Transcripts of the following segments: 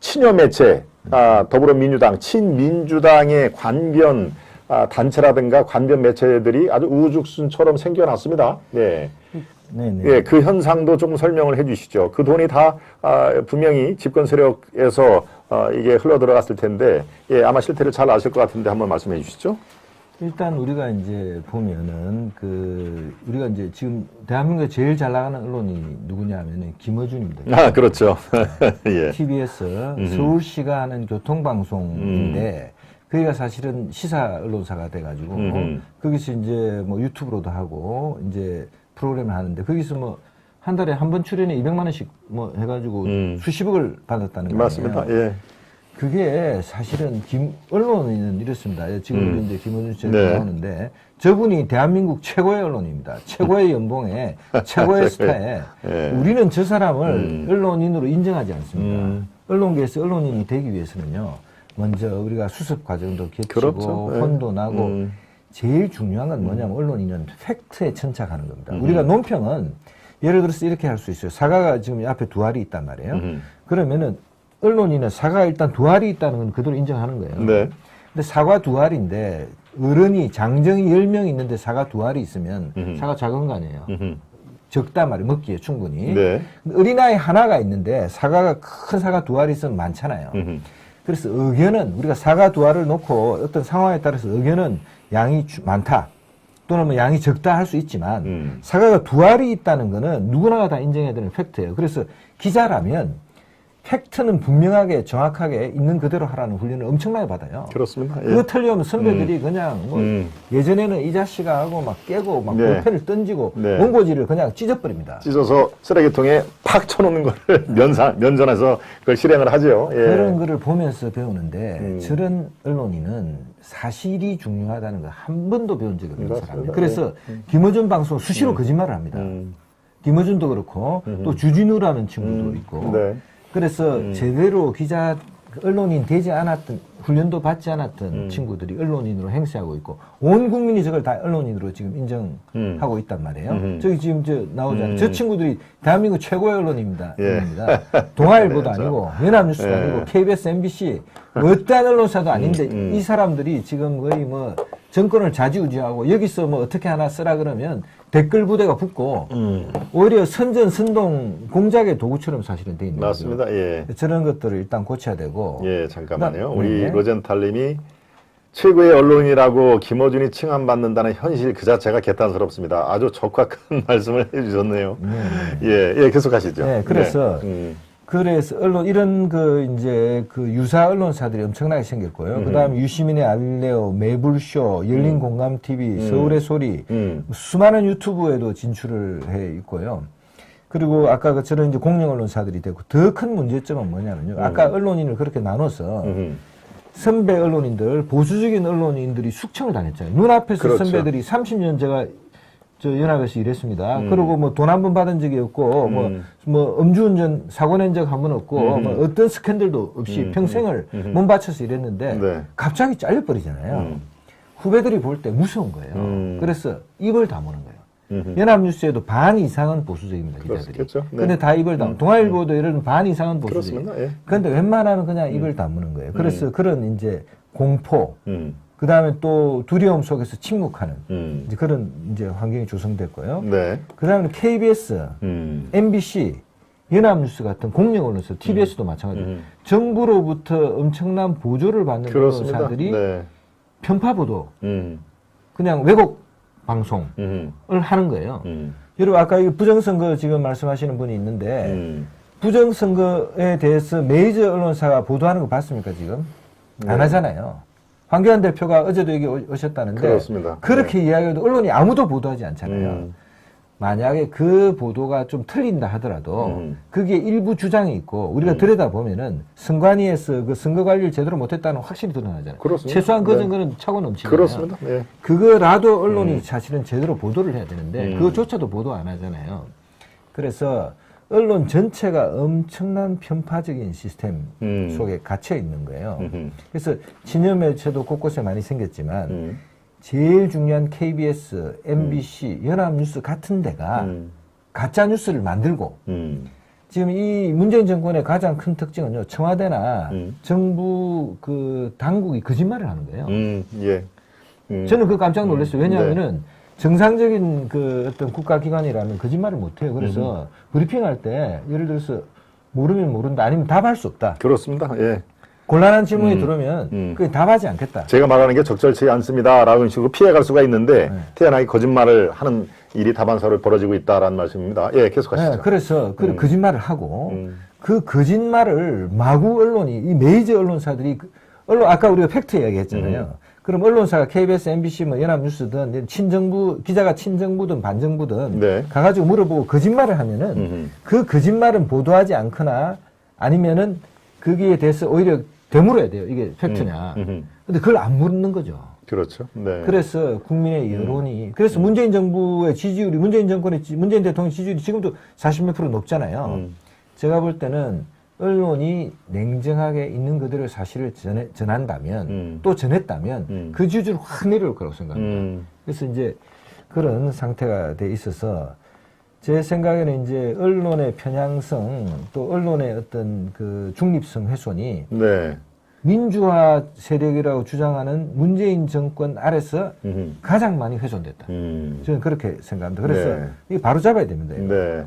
친여 매체, 더불어민주당, 친민주당의 관변 단체라든가 관변 매체들이 아주 우죽순처럼 생겨났습니다. 네. 네네. 예, 그 현상도 좀 설명을 해 주시죠. 그 돈이 다 분명히 집권 세력에서 이게 흘러 들어갔을 텐데, 예, 아마 실태를 잘 아실 것 같은데 한번 말씀해 주시죠. 일단 우리가 이제 보면은 우리가 이제 지금 대한민국에 제일 잘 나가는 언론이 누구냐면은 김어준입니다. 그렇죠. 예. TBS 서울시가 하는 교통방송인데 거기가 사실은 시사 언론사가 돼가지고 거기서 이제 뭐 유튜브로도 하고 이제 프로그램을 하는데 거기서 뭐 한 달에 한 번 출연에 200만 원씩 뭐 해가지고 수십억을 받았다는 거예요. 맞습니다. 예. 그게 사실은 언론은 이렇습니다. 지금 우리 이제 김어준 씨가 네. 나오는데 저분이 대한민국 최고의 언론입니다. 최고의 연봉에 최고의 스타에 네. 우리는 저 사람을 언론인으로 인정하지 않습니다. 언론계에서 언론인이 되기 위해서는요. 먼저 우리가 수습 과정도 거치고 그렇죠. 네. 혼도 나고 제일 중요한 건 뭐냐면 언론인은 팩트에 천착하는 겁니다. 우리가 논평은 예를 들어서 이렇게 할 수 있어요. 사과가 지금 앞에 두 알이 있단 말이에요. 그러면은 언론인은 사과가 일단 두 알이 있다는 건 그대로 인정하는 거예요. 네. 근데 사과 두 알인데 어른이 장정이 10명 있는데 사과 두 알이 있으면 사과 작은 거 아니에요. 적단 말이에요. 먹기에 충분히. 네. 어린아이 하나가 있는데 사과가 큰 사과 두 알이 있으면 많잖아요. 그래서 의견은 우리가 사과 두 알을 놓고 어떤 상황에 따라서 의견은 양이 많다 또는 뭐 양이 적다 할 수 있지만 사과가 두 알이 있다는 거는 누구나가 다 인정해야 되는 팩트예요. 그래서 기자라면 팩트는 분명하게 정확하게 있는 그대로 하라는 훈련을 엄청나게 받아요. 그렇습니다. 예. 그거 틀려면 선배들이 그냥 뭐 예전에는 이 자식아 하고 막 깨고 막 네. 볼펜을 던지고 네. 원고지를 그냥 찢어버립니다. 찢어서 쓰레기통에 팍 쳐놓는 거를 면전에서 그걸 실행을 하죠. 예. 그런 거를 보면서 배우는데 저런 언론인은 사실이 중요하다는 걸 한 번도 배운 적이 없는 사람이에요. 그래서 김어준 방송 수시로 거짓말을 합니다. 김어준도 그렇고 또 주진우라는 친구도 있고 네. 그래서 제대로 기자 언론인 되지 않았던 훈련도 받지 않았던 친구들이 언론인으로 행세하고 있고 온 국민이 저걸 다 언론인으로 지금 인정하고 있단 말이에요. 저기 지금 저 나오잖아요. 저 친구들이 대한민국 최고의 언론입니다. 예. 동아일보도 네, 아니고 연합뉴스도 예. 아니고 KBS, MBC 어떠한 언론사도 아닌데 이 사람들이 지금 거의 뭐 정권을 좌지우지하고 여기서 뭐 어떻게 하나 쓰라 그러면 댓글 부대가 붙고 오히려 선전선동 공작의 도구처럼 사실은 돼 있는 거죠. 맞습니다. 예. 저런 것들을 일단 고쳐야 되고. 예, 잠깐만요. 우리 네. 로젠탈님이 최고의 언론이라고 김어준이 칭함받는다는 현실 그 자체가 개탄스럽습니다. 아주 적확한 말씀을 해주셨네요. 예, 예, 계속하시죠. 네, 그래서 네. 그래서 언론 이런 이제 유사 언론사들이 엄청나게 생겼고요. 그다음 유시민의 알릴레오, 매불쇼, 열린 공감 TV, 서울의 소리, 수많은 유튜브에도 진출을 해 있고요. 그리고 아까 그처럼 이제 공영 언론사들이 되고 더 큰 문제점은 뭐냐면요. 아까 언론인을 그렇게 나눠서 선배 언론인들, 보수적인 언론인들이 숙청을 당했잖아요. 눈앞에서 그렇죠. 선배들이 30년 제가 저 연합에서 일했습니다. 그리고 뭐 돈 한 번 받은 적이 없고 뭐 음주운전 사고 낸 적 한 번 없고 뭐 어떤 스캔들도 없이 평생을 몸 바쳐서 일했는데 네. 갑자기 잘려버리잖아요. 후배들이 볼 때 무서운 거예요. 그래서 입을 다무는 거예요. 연합뉴스에도 반 이상은 보수적입니다, 기자들이. 그렇겠죠. 네. 근데 다 입을 다무. 동아일보도 예를 들면 반 이상은 보수적이에요. 그렇습니다. 예. 그런데 웬만하면 그냥 입을 다무는 거예요. 그래서 그런 이제 공포, 그 다음에 또 두려움 속에서 침묵하는 이제 그런 이제 환경이 조성됐고요. 네. 그 다음에 KBS, MBC, 연합뉴스 같은 공영 언론사, TBS도 마찬가지예요. 정부로부터 엄청난 보조를 받는 그렇습니다. 언론사들이 네. 편파 보도, 그냥 왜곡 방송을 하는 거예요. 여러분 아까 이 부정선거 지금 말씀하시는 분이 있는데 부정선거에 대해서 메이저 언론사가 보도하는 거 봤습니까 지금? 네. 안 하잖아요. 황교안 대표가 어제도 여기 오셨다는데 그렇습니다. 그렇게 이야기해도 언론이 아무도 보도하지 않잖아요. 만약에 그 보도가 좀 틀린다 하더라도 그게 일부 주장이 있고 우리가 들여다보면은 선관위에서 그 선거 관리를 제대로 못했다는 확실히 드러나잖아요. 그렇습니다. 최소한 그 네. 증거는 차고 넘치잖아요. 그렇습니다. 네. 그거라도 언론이 사실은 제대로 보도를 해야 되는데 그것조차도 보도 안 하잖아요. 그래서 언론 전체가 엄청난 편파적인 시스템 속에 갇혀 있는 거예요. 그래서 친여 매체도 곳곳에 많이 생겼지만 제일 중요한 KBS, MBC, 연합뉴스 같은 데가 가짜 뉴스를 만들고 지금 이 문재인 정권의 가장 큰 특징은요, 청와대나 정부 그 당국이 거짓말을 하는 거예요. 예. 저는 그거 깜짝 놀랐어요. 왜냐하면은 정상적인 그 어떤 국가기관이라면 거짓말을 못 해요. 그래서 브리핑할 때 예를 들어서 모르면 모른다, 아니면 답할 수 없다. 그렇습니다. 예. 곤란한 질문이 들어오면 그게 답하지 않겠다. 제가 말하는 게 적절치 않습니다라고 식으로 피해갈 수가 있는데 태연하게 거짓말을 하는 일이 다반사로 벌어지고 있다라는 말씀입니다. 예, 계속하시죠. 네, 그래서 그 거짓말을 하고 그 거짓말을 마구 언론이 이 메이저 언론사들이 언론 아까 우리가 팩트 이야기했잖아요. 그럼 언론사가 KBS, MBC, 뭐 연합뉴스든 친정부 기자가 친정부든 반정부든 네. 가가지고 물어보고 거짓말을 하면은 그 거짓말은 보도하지 않거나 아니면은 거기에 대해서 오히려 되물어야 돼요. 이게 팩트냐. 근데 그걸 안 묻는 거죠. 그렇죠. 네. 그래서 국민의 여론이 그래서 문재인 정부의 지지율이 문재인 대통령 지지율이 지금도 40몇 % 높잖아요. 제가 볼 때는 언론이 냉정하게 있는 그대로 사실을 전한다면 또 전했다면 그 지지율 확 내려올 거라고 생각합니다. 그래서 이제 그런 상태가 돼 있어서 제 생각에는 이제 언론의 편향성 또 언론의 어떤 그 중립성 훼손이 네. 민주화 세력이라고 주장하는 문재인 정권 아래서 가장 많이 훼손됐다. 저는 그렇게 생각합니다. 그래서 네. 이게 바로 잡아야 됩니다. 이거. 네.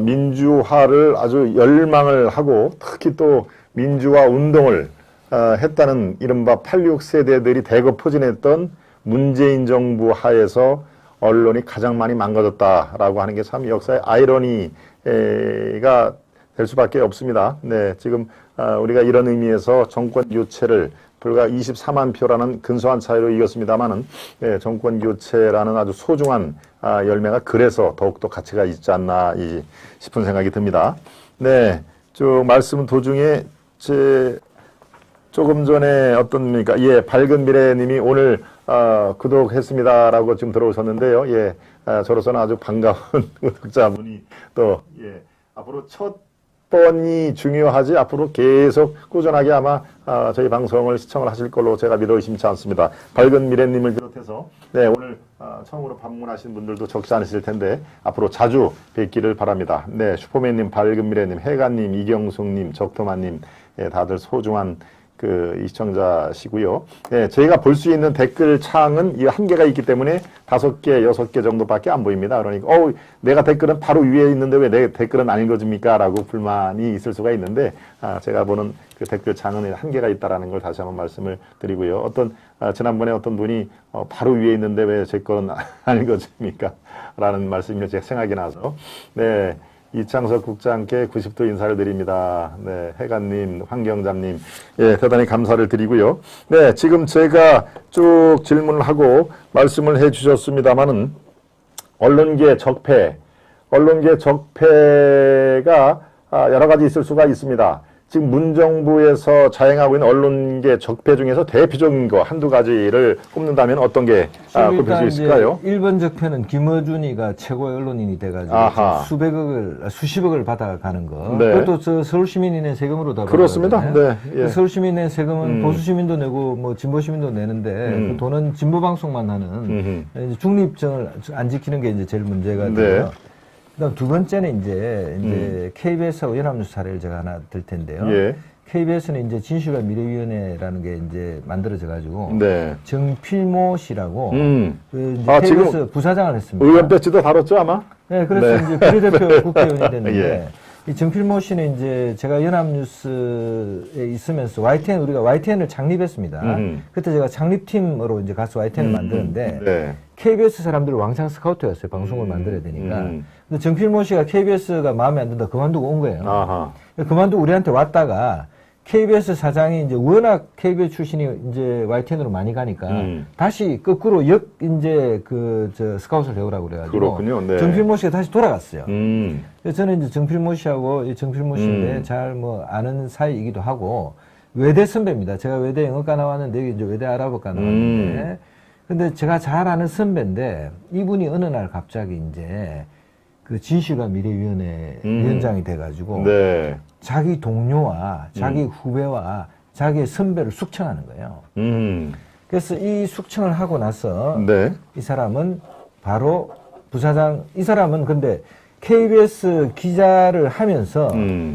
민주화를 아주 열망을 하고 특히 또 민주화 운동을 했다는 이른바 86 세대들이 대거 포진했던 문재인 정부 하에서 언론이 가장 많이 망가졌다라고 하는 게 참 역사의 아이러니가 될 수밖에 없습니다. 네, 지금 우리가 이런 의미에서 정권 교체를 불과 24만 표라는 근소한 차이로 이겼습니다만은 네, 정권 교체라는 아주 소중한 열매가 그래서 더욱더 가치가 있지 않나 싶은 생각이 듭니다. 네, 쭉 말씀 도중에 조금 전에 어떻습니까? 예, 밝은 미래님이 오늘 구독했습니다라고 지금 들어오셨는데요. 예, 저로서는 아주 반가운 구독자분이 또 예, 앞으로 첫 번이 중요하지 앞으로 계속 꾸준하게 아마 저희 방송을 시청을 하실 걸로 제가 믿어 의심치 않습니다. 밝은 미래님을 비롯해서 네, 오늘 처음으로 방문하신 분들도 적지 않으실 텐데 앞으로 자주 뵙기를 바랍니다. 네, 슈퍼맨님, 밝은 미래님, 해가님, 이경숙님, 적토마님 예, 다들 소중한 이 시청자시고요. 네, 저희가 볼 수 있는 댓글 창은 이 한계가 있기 때문에 5개, 6개 정도밖에 안 보입니다. 그러니까 내가 댓글은 바로 위에 있는데 왜 내 댓글은 안 읽어집니까? 라고 불만이 있을 수가 있는데 제가 보는 그 댓글 창은 한계가 있다라는 걸 다시 한번 말씀을 드리고요. 지난번에 어떤 분이 바로 위에 있는데 왜 제 거는 안 읽어집니까? 라는 말씀이 제가 생각이 나서 네. 이창석 국장께 90도 인사를 드립니다. 네, 해관님, 황경장님, 예, 대단히 감사를 드리고요. 네, 지금 제가 쭉 질문을 하고 말씀을 해 주셨습니다만은, 언론계 적폐가 여러 가지 있을 수가 있습니다. 지금 문정부에서 자행하고 있는 언론계 적폐 중에서 대표적인 거 한두 가지를 꼽는다면 어떤 게 꼽힐 수 있을까요? 1번 적폐는 김어준이가 최고의 언론인이 돼가지고 수십억을 받아가는 거. 네. 그것도 서울시민이 낸 세금으로 다루고 그렇습니다. 네, 예. 서울시민이 낸 세금은 보수시민도 내고 뭐 진보시민도 내는데 그 돈은 진보방송만 하는 이제 중립성을 안 지키는 게 이제 제일 문제가 되고요. 네. 그다음 두 번째는 이제 KBS하고 연합뉴스 사례를 제가 하나 들 텐데요. 예. KBS는 이제 진실과 미래위원회라는 게 이제 만들어져 가지고 네. 정필모 씨라고 이제 지금 KBS 부사장을 했습니다. 의원 배지도 다뤘죠 아마? 네, 그래서 네. 이제 비례대표 국회의원이 됐는데 예. 이 정필모 씨는 이제 제가 연합뉴스에 있으면서 우리가 YTN을 창립했습니다. 그때 제가 창립팀으로 이제 가서 YTN을 만드는데 네. KBS 사람들을 왕창 스카우트했어요. 방송을 만들어야 되니까. 근데 정필모 씨가 KBS가 마음에 안 든다 그만두고 온 거예요. 아하. 그만두고 우리한테 왔다가 KBS 사장이 이제 워낙 KBS 출신이 이제 YTN으로 많이 가니까 다시 거꾸로 스카웃을 해오라고 그래가지고. 그렇군요. 네. 정필모 씨가 다시 돌아갔어요. 그래서 저는 이제 정필모 씨하고 정필모 씨인데 잘 뭐 아는 사이이기도 하고 외대 선배입니다. 제가 외대 영어과 나왔는데 여기 이제 외대 아랍어과 나왔는데 근데 제가 잘 아는 선배인데 이분이 어느 날 갑자기 이제 그 진실과 미래위원회 위원장이 돼가지고 네. 자기 동료와 자기 후배와 자기의 선배를 숙청하는 거예요. 그래서 이 숙청을 하고 나서 네. 이 사람은 바로 부사장, 이 사람은 근데 KBS 기자를 하면서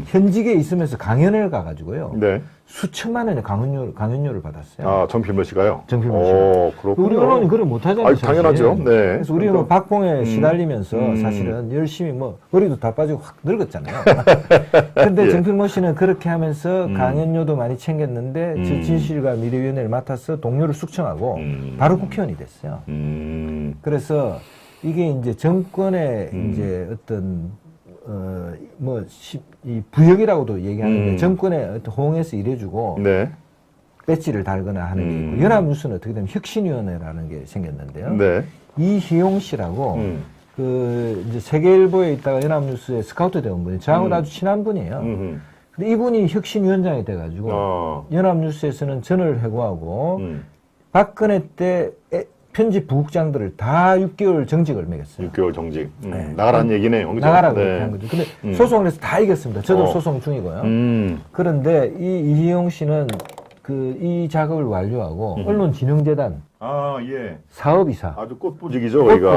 현직에 있으면서 강연을 가가지고요. 네. 수천만 원의 강연료를 받았어요. 아, 정필모 씨가요? 정필모 오, 씨. 그렇군요. 우리 언론이 그걸 못하잖아요. 아니, 당연하죠. 네. 그래서 우리는 뭐 박봉에 시달리면서 사실은 열심히 뭐 머리도 다 빠지고 확 늙었잖아요. 근데 예. 정필모 씨는 그렇게 하면서 강연료도 많이 챙겼는데 저 진실과 미래위원회를 맡아서 동료를 숙청하고 바로 국회의원이 됐어요. 그래서 이게 이제 정권의 이제 어떤 이 부역이라고도 얘기하는데 정권의 어떤 호응해서 일해주고 네. 배지를 달거나 하는 게 있고 연합뉴스는 어떻게 되면 혁신위원회라는 게 생겼는데요. 네. 이희용 씨라고 그 이제 세계일보에 있다가 연합뉴스에 스카우트 되온 분이 저하고 아주 친한 분이에요. 근데 이분이 혁신위원장이 돼가지고 연합뉴스에서는 전을 회고하고 박근혜 때 편집 부국장들을 다 6개월 정직을 매겼어요. 6개월 정직. 네. 나가라는 얘기네요. 그죠? 나가라고 네. 한 거죠. 근데 소송을 해서 다 이겼습니다. 저도 소송 중이고요. 그런데 이 이희용 씨는 이 작업을 완료하고 언론진흥재단 아, 예. 사업이사 아주 꽃부직이죠, 거기가.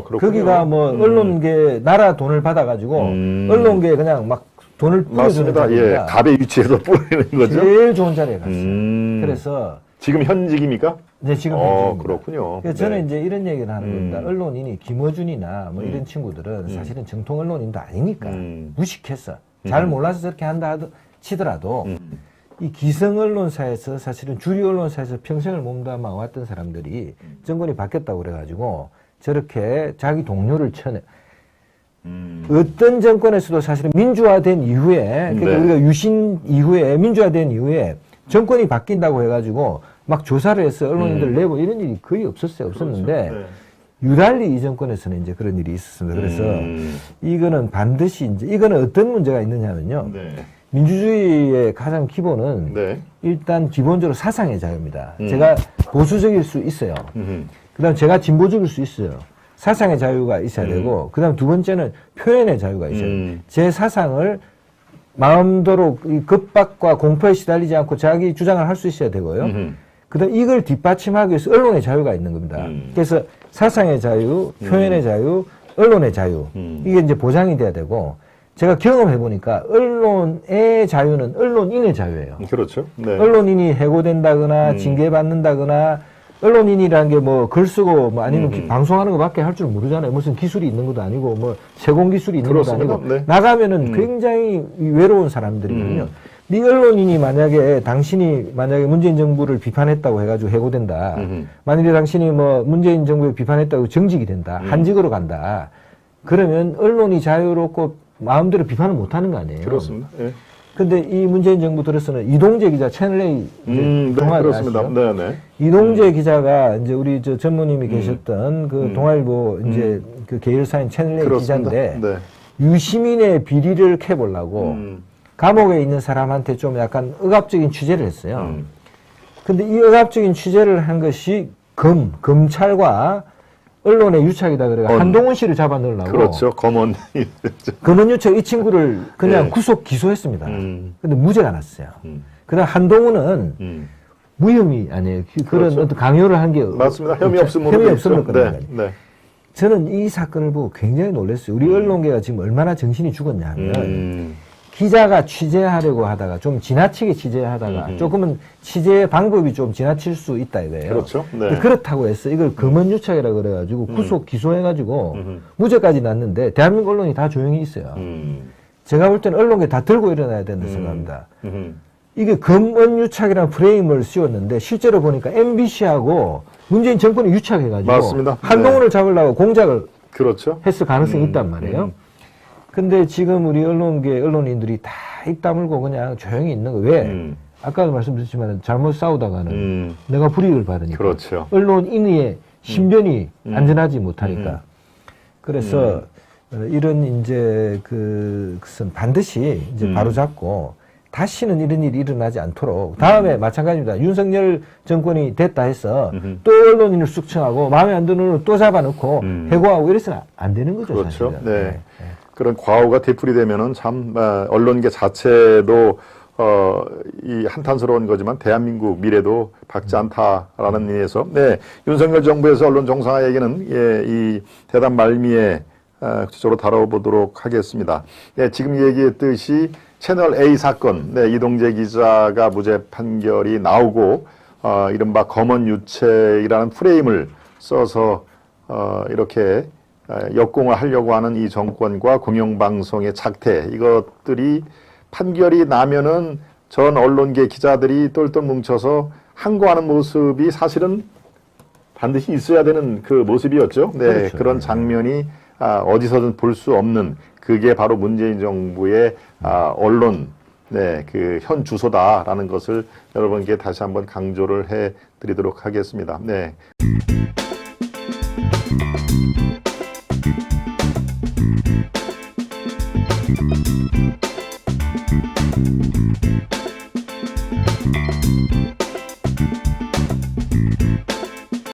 그렇군요. 거기가 뭐 언론계 나라 돈을 받아가지고 언론계에 그냥 막 돈을 뿌려주는 맞습니다. 예. 자리입니다. 갑의 위치에서 뿌리는 거죠. 제일 좋은 자리에 갔어요. 그래서 지금 현직입니까? 네, 지금 현직입니다. 그렇군요. 그래서 저는 네. 이제 이런 얘기를 하는 겁니다. 언론인이 김어준이나 뭐 이런 친구들은 사실은 정통 언론인도 아니니까 무식했어. 잘 몰라서 저렇게 한다 치더라도 이 기성 언론사에서 사실은 주류 언론사에서 평생을 몸담아 왔던 사람들이 정권이 바뀌었다고 그래가지고 저렇게 자기 동료를 쳐내. 어떤 정권에서도 사실은 민주화된 이후에 그러니까 네. 우리가 유신 이후에 민주화된 이후에 정권이 바뀐다고 해가지고 막 조사를 해서 언론인들 내고 이런 일이 거의 없었어요. 없었는데 그렇죠. 네. 유달리 이 정권에서는 이제 그런 일이 있었습니다. 그래서 이거는 반드시 이제 이거는 어떤 문제가 있느냐면요. 네. 민주주의의 가장 기본은 네. 일단 기본적으로 사상의 자유입니다. 제가 보수적일 수 있어요. 그다음 제가 진보적일 수 있어요. 사상의 자유가 있어야 되고 그다음 두 번째는 표현의 자유가 있어야 돼요. 제 사상을 마음대로 이 급박과 공포에 시달리지 않고 자기 주장을 할 수 있어야 되고요. 그다음 이걸 뒷받침하기 위해서 언론의 자유가 있는 겁니다. 그래서 사상의 자유, 표현의 자유, 언론의 자유 이게 이제 보장이 돼야 되고 제가 경험해 보니까 언론의 자유는 언론인의 자유예요. 그렇죠. 네. 언론인이 해고된다거나 징계받는다거나 언론인이라는 게 뭐 글 쓰고 뭐 아니면 방송하는 것밖에 할 줄 모르잖아요. 무슨 기술이 있는 것도 아니고 뭐 세공 기술이 있는 그렇습니다. 것도 아니고 네. 나가면은 굉장히 외로운 사람들이거든요. 네 언론인이 만약에 당신이 만약에 문재인 정부를 비판했다고 해가지고 해고된다. 만일에 당신이 뭐 문재인 정부를 비판했다고 정직이 된다. 한직으로 간다. 그러면 언론이 자유롭고 마음대로 비판을 못하는 거 아니에요. 그렇습니다. 예. 근데 이 문재인 정부 들어서는 이동재 기자 채널A 네, 동아일 그렇습니다. 아시죠? 네, 네. 이동재 기자가 이제 우리 저 전무님이 계셨던 그 동아일보 이제 그 계열사인 채널A 그렇습니다. 기자인데 네. 유시민의 비리를 캐보려고 감옥에 있는 사람한테 좀 약간 억압적인 취재를 했어요. 근데 이 억압적인 취재를 한 것이 검찰과 언론의 유착이다 그래가 한동훈 씨를 잡아 넣으려고. 그렇죠. 검언. 검언 유착 이 친구를 그냥 예. 구속 기소했습니다. 근데 무죄가 났어요. 그다음 한동훈은 무혐의 아니에요. 그런 그렇죠. 어떤 강요를 한 게 맞습니다. 혐의 없음으로 혐의 돼 없음을 있죠. 거는 네. 거예요. 네. 저는 이 사건을 보고 굉장히 놀랐어요. 우리 언론계가 지금 얼마나 정신이 죽었냐면 기자가 취재하려고 하다가 좀 지나치게 취재하다가 조금은 취재 방법이 좀 지나칠 수 있다 이거예요. 그렇죠. 네. 근데 그렇다고 해서 이걸 검언유착이라 그래가지고 구속 기소해가지고 무죄까지 났는데 대한민국 언론이 다 조용히 있어요. 제가 볼 때는 언론계 다 들고 일어나야 된다고 생각합니다. 이게 검언유착이라는 프레임을 씌웠는데 실제로 보니까 MBC하고 문재인 정권이 유착해가지고 맞습니다. 한동훈을 잡으려고 공작을 그렇죠. 했을 가능성이 있단 말이에요. 근데 지금 우리 언론계 언론인들이 다 입 다물고 그냥 조용히 있는 거. 왜? 아까도 말씀드렸지만 잘못 싸우다가는 내가 불이익을 받으니까. 그렇죠. 언론인의 신변이 안전하지 못하니까. 그래서 이런 이제 그것은 반드시 이제 바로잡고 다시는 이런 일이 일어나지 않도록 다음에 마찬가지입니다. 윤석열 정권이 됐다 해서 또 언론인을 숙청하고 마음에 안 드는 언론을 또 잡아놓고 해고하고 이래서는 안 되는 거죠. 그렇죠. 사실은. 네. 그런 과오가 되풀이되면은 참 언론계 자체도 이 한탄스러운 거지만 대한민국 미래도 밝지 않다라는 의미에서 네 윤석열 정부에서 언론 정상화에게는 이 대단 말미에 구체적으로 다뤄보도록 하겠습니다. 네, 지금 얘기했듯이 채널 A 사건, 네, 이동재 기자가 무죄 판결이 나오고 이른바 검언 유착이라는 프레임을 써서 이렇게 역공을 하려고 하는 이 정권과 공영방송의 작태, 이것들이 판결이 나면은 전 언론계 기자들이 똘똘 뭉쳐서 항거하는 모습이 사실은 반드시 있어야 되는 그 모습이었죠. 네, 그렇죠. 그런 장면이 어디서든 볼 수 없는, 그게 바로 문재인 정부의 언론, 네, 그 현 주소다라는 것을 여러분께 다시 한번 강조를 해 드리도록 하겠습니다. 네.